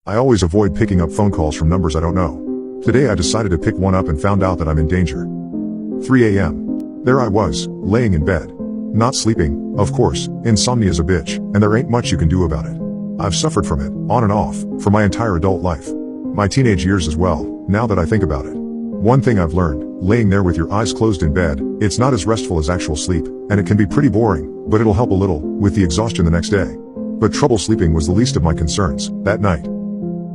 I always avoid picking up phone calls from numbers I don't know. Today I decided to pick one up and found out that I'm in danger. 3 a.m. There I was, laying in bed. Not sleeping, of course, insomnia's a bitch, and there ain't much you can do about it. I've suffered from it, on and off, for my entire adult life. My teenage years as well, now that I think about it. One thing I've learned, laying there with your eyes closed in bed, it's not as restful as actual sleep, and it can be pretty boring, but it'll help a little, with the exhaustion the next day. But trouble sleeping was the least of my concerns, that night.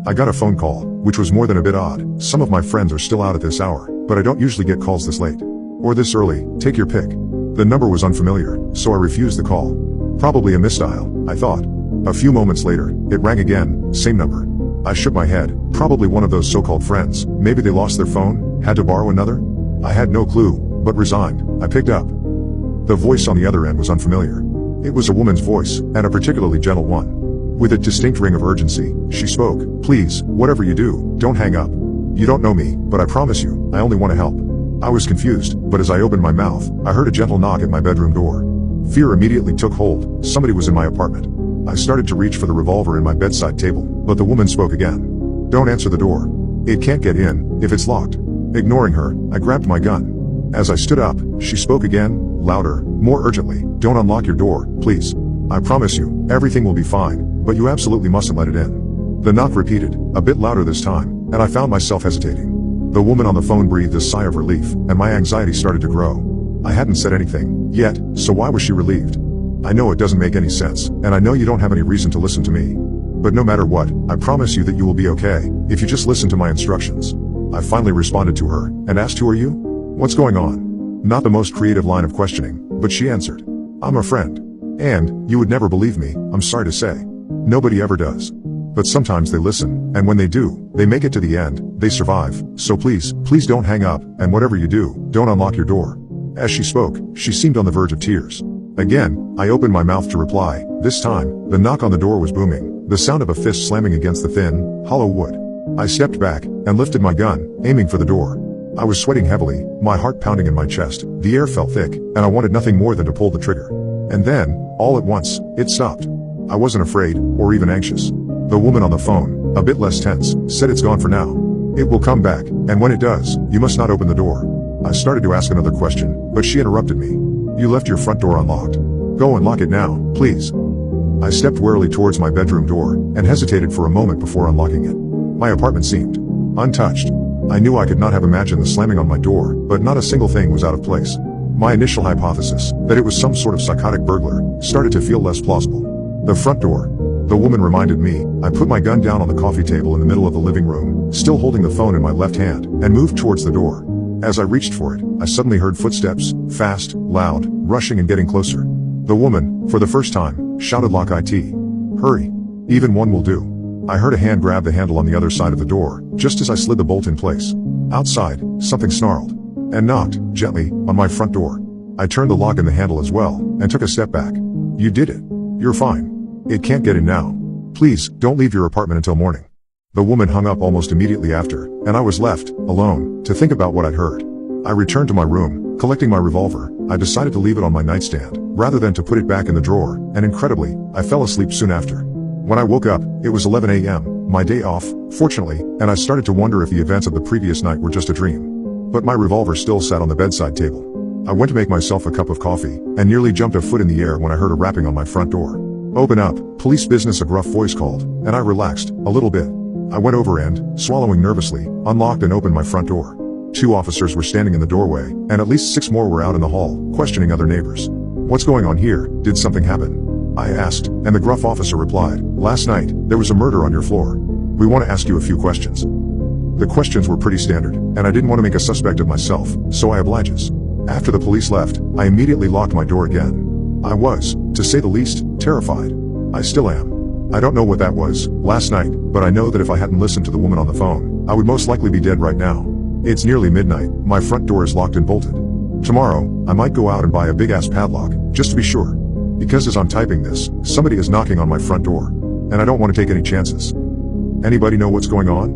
I got a phone call, which was more than a bit odd. Some of my friends are still out at this hour, but I don't usually get calls this late. Or this early, take your pick. The number was unfamiliar, so I refused the call. Probably a misdial, I thought. A few moments later, it rang again, same number. I shook my head, probably one of those so-called friends, maybe they lost their phone, had to borrow another? I had no clue, but resigned, I picked up. The voice on the other end was unfamiliar. It was a woman's voice, and a particularly gentle one. With a distinct ring of urgency, she spoke, "Please, whatever you do, don't hang up. You don't know me, but I promise you, I only want to help." I was confused, but as I opened my mouth, I heard a gentle knock at my bedroom door. Fear immediately took hold, somebody was in my apartment. I started to reach for the revolver in my bedside table, but the woman spoke again. "Don't answer the door. It can't get in, if it's locked." Ignoring her, I grabbed my gun. As I stood up, she spoke again, louder, more urgently, "Don't unlock your door, please. I promise you, everything will be fine, but you absolutely mustn't let it in." The knock repeated, a bit louder this time, and I found myself hesitating. The woman on the phone breathed a sigh of relief, and my anxiety started to grow. I hadn't said anything, yet, so why was she relieved? I know it doesn't make any sense, and I know you don't have any reason to listen to me. But no matter what, I promise you that you will be okay, if you just listen to my instructions. I finally responded to her, and asked, "Who are you? What's going on?" Not the most creative line of questioning, but she answered, "I'm a friend. And, you would never believe me, I'm sorry to say. Nobody ever does. But sometimes they listen, and when they do, they make it to the end, they survive, so please don't hang up, and whatever you do, don't unlock your door." As she spoke, she seemed on the verge of tears. Again, I opened my mouth to reply. This time, the knock on the door was booming, the sound of a fist slamming against the thin, hollow wood. I stepped back, and lifted my gun, aiming for the door. I was sweating heavily, my heart pounding in my chest, the air felt thick, and I wanted nothing more than to pull the trigger. And then, all at once, it stopped. I wasn't afraid, or even anxious. The woman on the phone, a bit less tense, said, "It's gone for now. It will come back, and when it does, you must not open the door." I started to ask another question, but she interrupted me. "You left your front door unlocked. Go unlock it now, please." I stepped warily towards my bedroom door, and hesitated for a moment before unlocking it. My apartment seemed untouched. I knew I could not have imagined the slamming on my door, but not a single thing was out of place. My initial hypothesis, that it was some sort of psychotic burglar, started to feel less plausible. The front door. The woman reminded me. I put my gun down on the coffee table in the middle of the living room, still holding the phone in my left hand, and moved towards the door. As I reached for it, I suddenly heard footsteps, fast, loud, rushing and getting closer. The woman, for the first time, shouted, "Lock it. Hurry. Even one will do." I heard a hand grab the handle on the other side of the door, just as I slid the bolt in place. Outside, something snarled and knocked, gently, on my front door. I turned the lock in the handle as well, and took a step back. "You did it. You're fine. It can't get in now. Please, don't leave your apartment until morning." The woman hung up almost immediately after, and I was left, alone, to think about what I'd heard. I returned to my room, collecting my revolver. I decided to leave it on my nightstand, rather than to put it back in the drawer, and incredibly, I fell asleep soon after. When I woke up, it was 11 a.m., my day off, fortunately, and I started to wonder if the events of the previous night were just a dream. But my revolver still sat on the bedside table. I went to make myself a cup of coffee, and nearly jumped a foot in the air when I heard a rapping on my front door. "Open up, police business," a gruff voice called, and I relaxed, a little bit. I went over and, swallowing nervously, unlocked and opened my front door. 2 officers were standing in the doorway, and at least 6 more were out in the hall, questioning other neighbors. "What's going on here? Did something happen?" I asked, and the gruff officer replied, "Last night, there was a murder on your floor. We want to ask you a few questions." The questions were pretty standard, and I didn't want to make a suspect of myself, so I obliges. After the police left, I immediately locked my door again. I was, to say the least, terrified. I still am. I don't know what that was, last night, but I know that if I hadn't listened to the woman on the phone, I would most likely be dead right now. It's nearly midnight, my front door is locked and bolted. Tomorrow, I might go out and buy a big-ass padlock, just to be sure. Because as I'm typing this, somebody is knocking on my front door. And I don't want to take any chances. Anybody know what's going on?